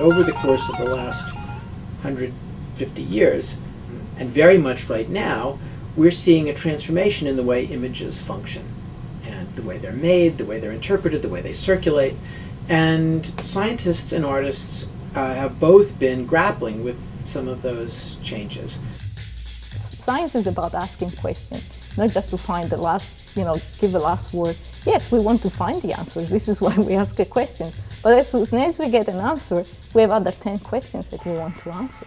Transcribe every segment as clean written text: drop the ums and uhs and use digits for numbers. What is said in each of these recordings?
over the course of the last 150 years, and very much right now, we're seeing a transformation in the way images function, and the way they're made, the way they're interpreted, the way they circulate. And scientists and artists have both been grappling with some of those changes. Science is about asking questions, not just to find the last, give the last word. Yes, we want to find the answers. This is why we ask the questions. But as soon as we get an answer, we have other 10 questions that we want to answer.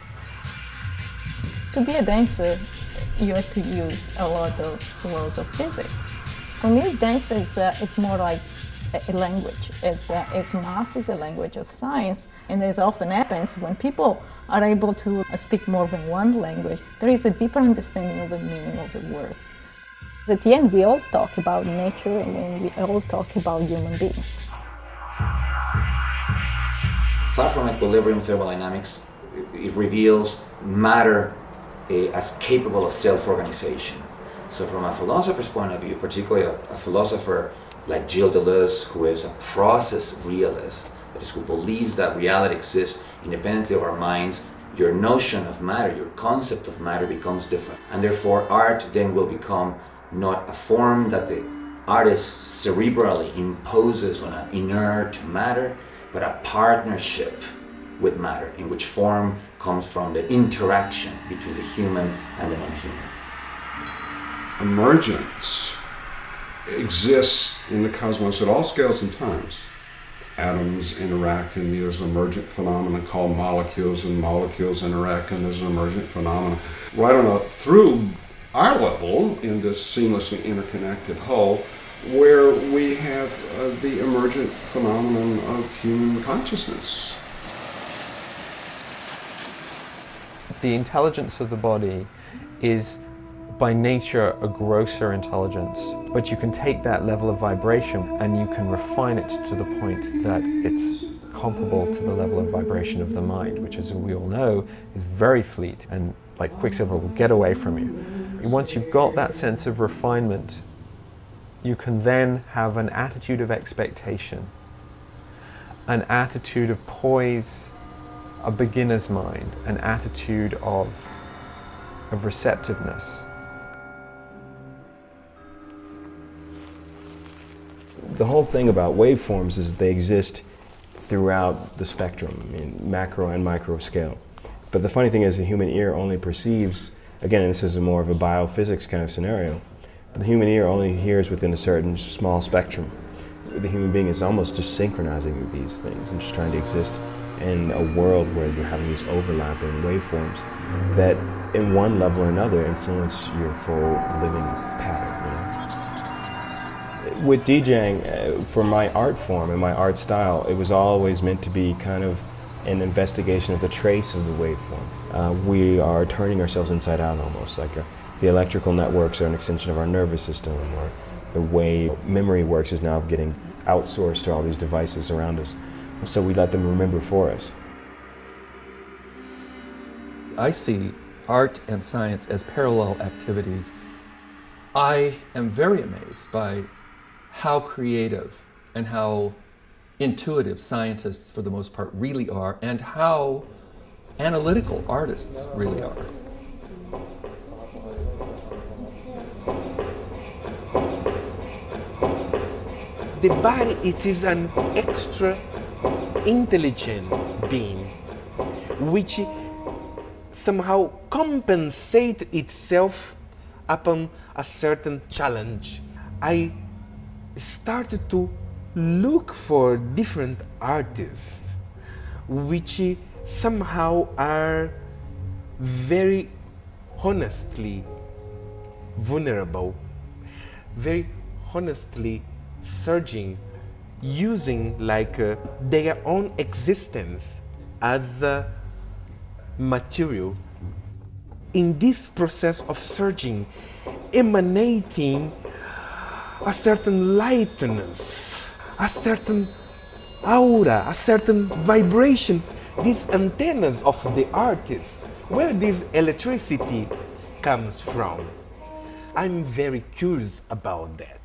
To be a dancer, you have to use a lot of laws of physics. For me, dance is more like a language. As math is a language of science, and as often happens when people are able to speak more than one language, there is a deeper understanding of the meaning of the words. At the end, we all talk about nature, and we all talk about human beings. Far from equilibrium thermodynamics, it reveals matter as capable of self-organization. So from a philosopher's point of view, particularly a philosopher like Gilles Deleuze, who is a process realist, that is, who believes that reality exists independently of our minds, your notion of matter, your concept of matter becomes different. And therefore art then will become not a form that the artist cerebrally imposes on an inert matter, but a partnership with matter, in which form comes from the interaction between the human and the non-human. Emergence exists in the cosmos at all scales and times. Atoms interact, and there's an emergent phenomenon called molecules, and molecules interact, and there's an emergent phenomenon. Right on up through our level in this seamlessly interconnected whole, where we have the emergent phenomenon of human consciousness. The intelligence of the body is by nature a grosser intelligence, but you can take that level of vibration and you can refine it to the point that it's comparable to the level of vibration of the mind, which, as we all know, is very fleet and, like quicksilver, will get away from you. And once you've got that sense of refinement, you can then have an attitude of expectation, an attitude of poise, a beginner's mind, an attitude of receptiveness. The whole thing about waveforms is that they exist throughout the spectrum, in macro and micro scale. But the funny thing is the human ear only perceives, again, and this is more of a biophysics kind of scenario, but the human ear only hears within a certain small spectrum. The human being is almost just synchronizing these things and just trying to exist in a world where you're having these overlapping waveforms that in one level or another influence your full living pattern. With DJing, for my art form and my art style, it was always meant to be kind of an investigation of the trace of the waveform. We are turning ourselves inside out almost, like the electrical networks are an extension of our nervous system, or the way memory works is now getting outsourced to all these devices around us. So we let them remember for us. I see art and science as parallel activities. I am very amazed by how creative and how intuitive scientists, for the most part, really are, and how analytical artists really are. The body is an extra intelligent being which somehow compensates itself upon a certain challenge. I started to look for different artists which somehow are very honestly vulnerable, very honestly surging, using like their own existence as material. In this process of surging, emanating a certain lightness, a certain aura, a certain vibration, these antennas of the artist, where this electricity comes from. I'm very curious about that.